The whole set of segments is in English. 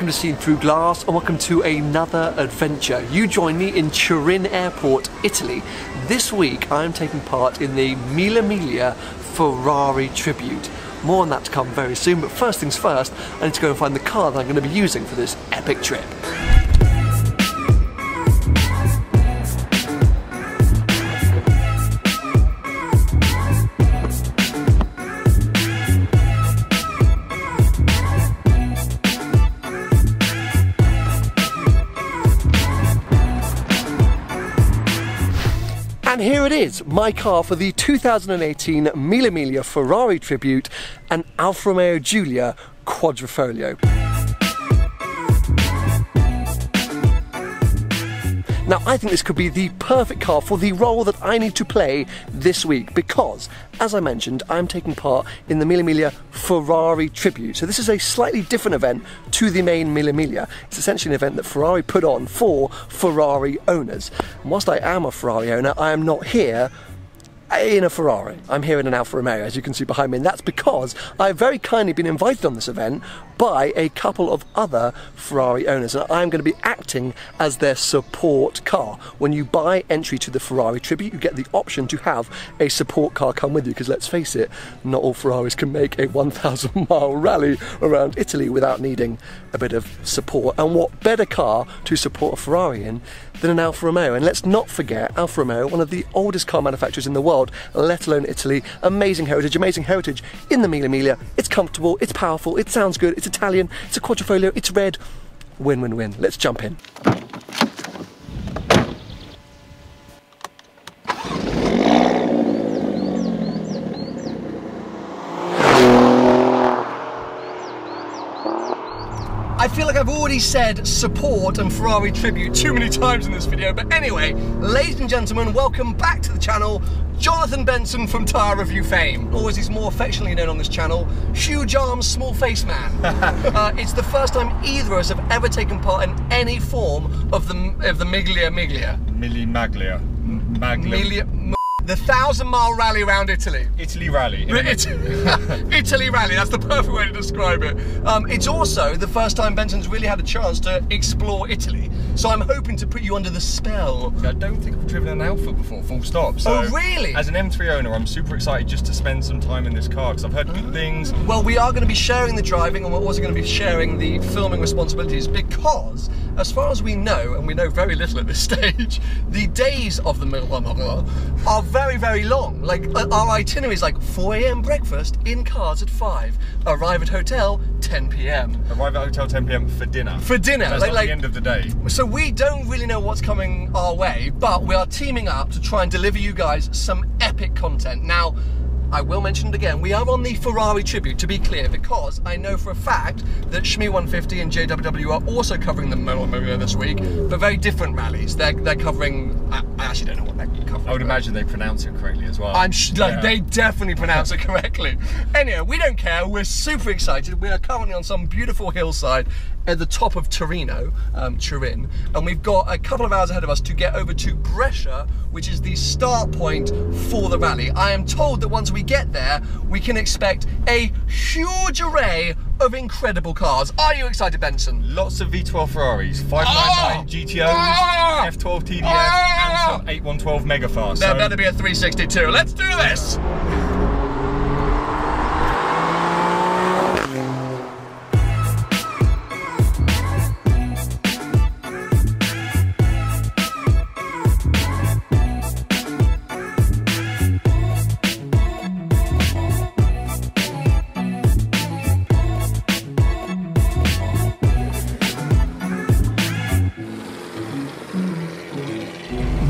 welcome to Seen Through Glass, and welcome to another adventure. You join me in Turin Airport, Italy. This week I'm taking part in the Mille Miglia Ferrari tribute. More on that to come very soon, but first things first, I need to go and find the car that I'm going to be using for this epic trip. And here it is, my car for the 2018 Mille Miglia Ferrari tribute, an Alfa Romeo Giulia Quadrifoglio. Now, I think this could be the perfect car for the role that I need to play this week because, as I mentioned, I'm taking part in the Mille Miglia Ferrari tribute. So this is a slightly different event to the main Mille Miglia. It's essentially an event that Ferrari put on for Ferrari owners. And whilst I am a Ferrari owner, I am not here in a Ferrari. I'm here in an Alfa Romeo, as you can see behind me, and that's because I've very kindly been invited on this event by a couple of other Ferrari owners, and I'm going to be acting as their support car. When you buy entry to the Ferrari tribute, you get the option to have a support car come with you, because let's face it, not all Ferraris can make a 1,000-mile rally around Italy without needing a bit of support. And what better car to support a Ferrari in than an Alfa Romeo? And let's not forget, Alfa Romeo, one of the oldest car manufacturers in the world, let alone Italy. Amazing heritage in the Mille Miglia. It's comfortable, it's powerful, it sounds good, it's Italian, it's a Quadrifoglio, it's red. Win, win, win. Let's jump in. I feel like I've already said support and Ferrari tribute too many times in this video, but anyway, ladies and gentlemen, welcome back to the channel. Jonathan Benson from Tyre Review fame, or as he's more affectionately known on this channel, Huge Arms Small Face Man. It's the first time either of us have ever taken part in any form of the Miglia. The 1,000-mile rally around Italy. Italy rally. Italy rally, that's the perfect way to describe it. It's also the first time Benson's really had a chance to explore Italy, so I'm hoping to put you under the spell. I don't think I've driven an Alfa before, full stop. So oh, really? As an M3 owner, I'm super excited just to spend some time in this car, because I've heard good things. Well, we are going to be sharing the driving, and we're also going to be sharing the filming responsibilities, because, as far as we know, and we know very little at this stage, the days of the Mille Miglia are very, very long. Like, our itinerary is like 4 AM breakfast, in cars at 5, arrive at hotel 10 PM. Arrive at hotel 10 PM for dinner. For dinner. That's not the end of the day. So we don't really know what's coming our way, but we are teaming up to try and deliver you guys some epic content. Now, I will mention it again, we are on the Ferrari tribute, to be clear, because I know for a fact that Shmee150 and JWW are also covering the Mille Miglia this week, but very different rallies. They're covering, I actually don't know what they're covering. I would imagine they pronounce it correctly as well. They definitely pronounce it correctly. Anyway, we don't care, we're super excited. We are currently on some beautiful hillside at the top of Torino, Turin, and we've got a couple of hours ahead of us to get over to Brescia, which is the start point for the rally. I am told that once we get there, we can expect a huge array of incredible cars. Are you excited, Benson? Lots of V12 Ferraris, 599 GTOs, F12 TDF, and some 8112 Megafast. There better be a 362. Let's do this!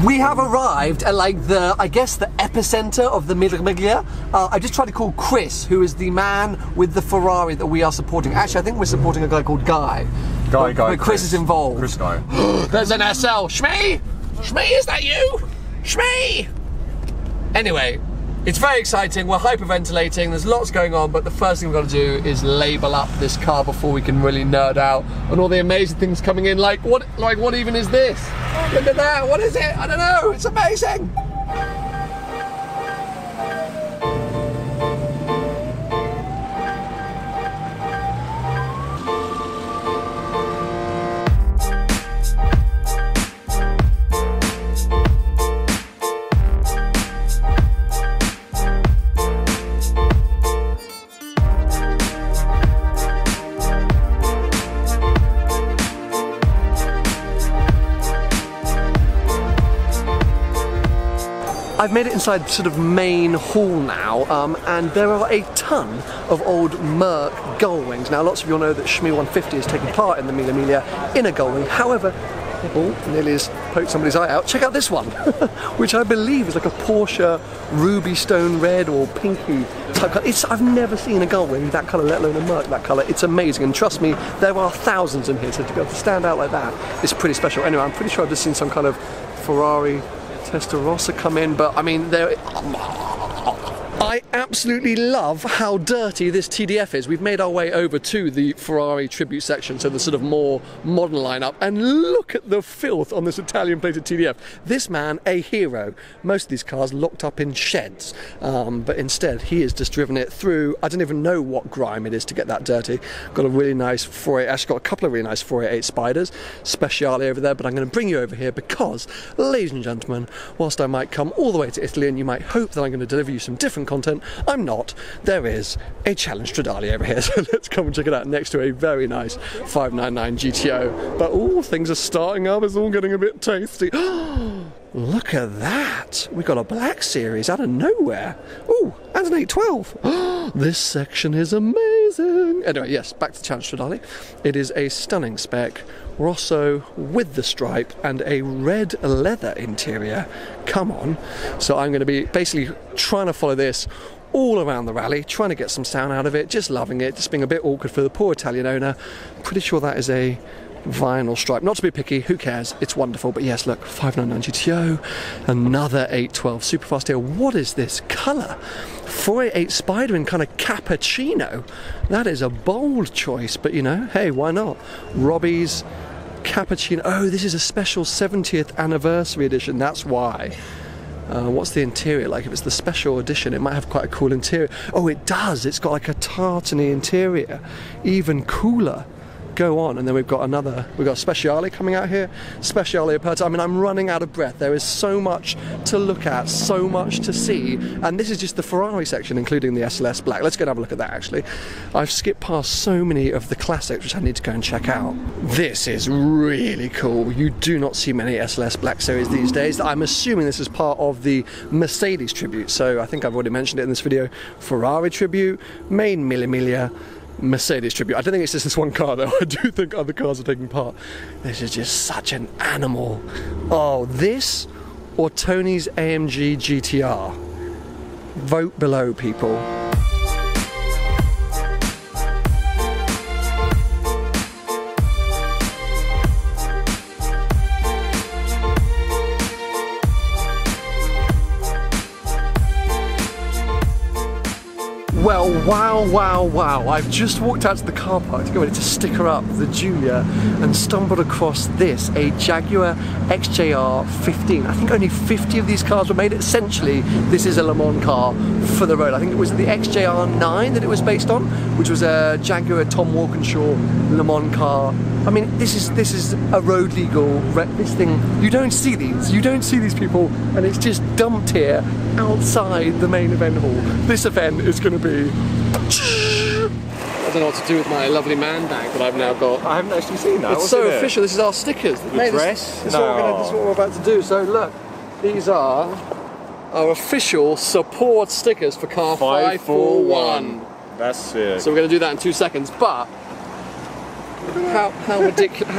We have arrived at I guess the epicenter of the Mille Miglia. I just tried to call Chris, who is the man with the Ferrari that we are supporting. Actually, I think we're supporting a guy called Guy. But Chris is involved. Chris Guy. There's an SL. Shmee! Shmee, is that you? Shmee! Anyway, it's very exciting. We're hyperventilating. There's lots going on, but the first thing we've got to do is label up this car before we can really nerd out on all the amazing things coming in. Like what even is this? Look at that. What is it? I don't know. It's amazing. I've made it inside sort of main hall now, and there are a ton of old Merc gull wings. Now, lots of you all know that Shmi 150 is taking part in the Mille Miglia in a gull wing. However, oh, nearly has poked somebody's eye out. Check out this one, which I believe is like a Porsche ruby stone red or pinky type colour. I've never seen a gull wing that colour, let alone a Merc that colour. It's amazing, and trust me, there are thousands in here, so to be able to stand out like that is pretty special. Anyway, I'm pretty sure I've just seen some kind of Ferrari Testarossa come in, but I mean, I absolutely love how dirty this TDF is. We've made our way over to the Ferrari tribute section, so the sort of more modern lineup, and look at the filth on this Italian plated TDF. This man, a hero. Most of these cars locked up in sheds, but instead he has just driven it through, I don't even know what grime it is to get that dirty. Got a really nice 488, actually got a couple of really nice 488 Spiders, Speciale over there, but I'm going to bring you over here because, ladies and gentlemen, whilst I might come all the way to Italy and you might hope that I'm going to deliver you some different content, I'm not. There is a Challenge Stradale over here, so let's come and check it out next to a very nice 599 GTO. But all things are starting up, it's all getting a bit tasty. Look at that! We got a Black Series out of nowhere. Ooh, and an 812. This section is amazing. Anyway, yes, back to Challenge Stradale. It is a stunning spec Rosso with the stripe and a red leather interior. Come on. So I'm going to be basically trying to follow this all around the rally, trying to get some sound out of it, just loving it, just being a bit awkward for the poor Italian owner. Pretty sure that is a vinyl stripe. Not to be picky, who cares? It's wonderful. But yes, look, 599 GTO, another 812 Superfast here. What is this colour? 488 Spider in kind of cappuccino. That is a bold choice, but you know, hey, why not? Robbie's cappuccino. Oh, this is a special 70th anniversary edition. That's why. What's the interior like? If it's the special edition, it might have quite a cool interior. Oh, it does. It's got like a tartany interior. Even cooler. Go on, and then we've got Speciale coming out here, Speciale Aperta. I mean, I'm running out of breath. There is so much to look at, so much to see, and this is just the Ferrari section, including the SLS Black. Let's go and have a look at that, actually. I've skipped past so many of the classics, which I need to go and check out. This is really cool. You do not see many SLS Black Series these days. I'm assuming this is part of the Mercedes tribute, so I think I've already mentioned it in this video. Ferrari tribute, main Mille Miglia, Mercedes tribute. I don't think it's just this one car though. I do think other cars are taking part. This is just such an animal. Oh, this or Tony's AMG GTR? Vote below, people. Well, wow. I've just walked out to the car park to go in to sticker up the Giulia and stumbled across this, a Jaguar XJR 15. I think only 50 of these cars were made. Essentially, this is a Le Mans car for the road. I think it was the XJR 9 that it was based on, which was a Jaguar Tom Walkinshaw Le Mans car. I mean, this is a road legal, this thing, you don't see these people, and it's just dumped here outside the main event hall. This event is going to be... I don't know what to do with my lovely man bag that I've now got. I haven't actually seen that. It's so official. This is our stickers. Your dress? This is what we're about to do. So look, these are our official support stickers for car 541. That's sick. So we're going to do that in 2 seconds, but how ridiculous,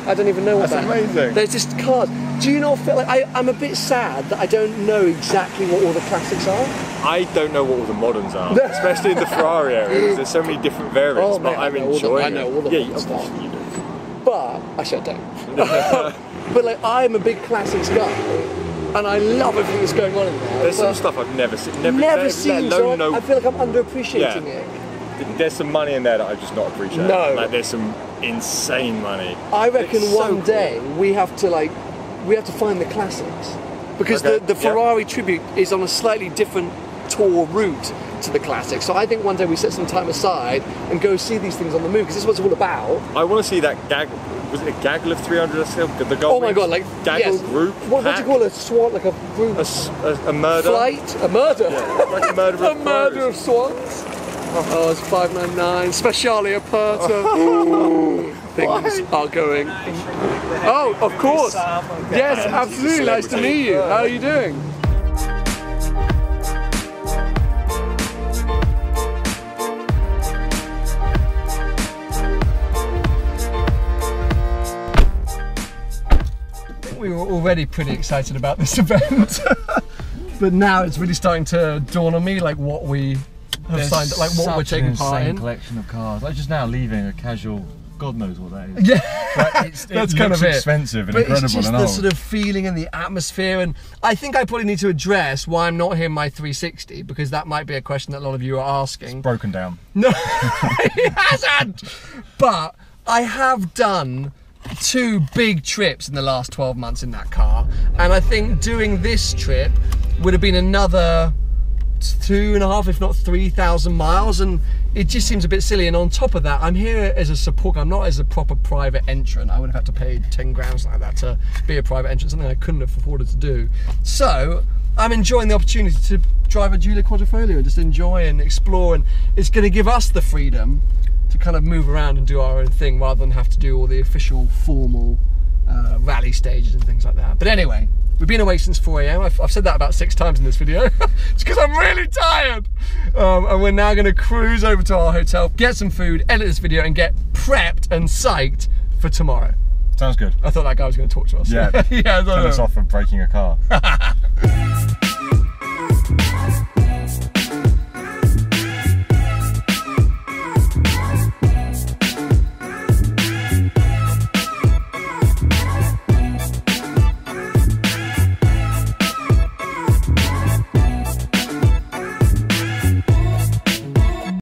I don't even know what That's amazing. There's just cars. Do you not feel like, I'm a bit sad that I don't know exactly what all the classics are? I don't know what all the moderns are, especially in the Ferrari area. There's so many different variants, but I'm enjoying I know all the it. stuff. But, actually I don't. But like, I'm a big classics guy, and I love everything that's going on in there. There's some stuff I've never seen. So I feel like I'm underappreciating it. There's some money in there that I just not appreciate. No. Like there's some insane money. I reckon one day we have to find the classics. Because the Ferrari tribute is on a slightly different tour route to the classics. So I think one day we set some time aside and go see these things on the move, because this is what it's all about. I want to see that was it a gaggle of 300? The gold oh my god, like gaggle group. What do you call a SWAT? Like a group? A murder? Flight? A murder? Yeah, like a murder of a murder of SWATs? Oh, it's 599. Speciale Aperta. Things are going. Oh, of course. Yes, absolutely. Nice to meet you. How are you doing? already pretty excited about this event. But now it's really starting to dawn on me, like what we have signed, like what we're taking part in. Collection of cars. Like just now leaving a casual, God knows what that is. Yeah, like that's kind of it. Expensive and but incredible. It's just and the old. sort of feeling and the atmosphere, and I think I probably need to address why I'm not here in my 360, because that might be a question that a lot of you are asking. It's broken down. No, it hasn't. But I have done 2 big trips in the last 12 months in that car, and I think doing this trip would have been another 2.5, if not 3,000 miles, and it just seems a bit silly. And on top of that, I'm here as a support. I'm not as a proper private entrant. I would have had to pay 10 grand like that to be a private entrant, something I couldn't have afforded to do. So I'm enjoying the opportunity to drive a Giulia Quadrifoglio and just enjoy and explore, and it's going to give us the freedom to kind of move around and do our own thing rather than have to do all the official formal rally stages and things like that. But anyway, we've been away since 4 AM. I've said that about 6 times in this video. It's because I'm really tired. And we're now going to cruise over to our hotel, get some food, edit this video, and get prepped and psyched for tomorrow. Sounds good. I thought that guy was going to talk to us. Yeah. Yeah. Turn us off from breaking a car.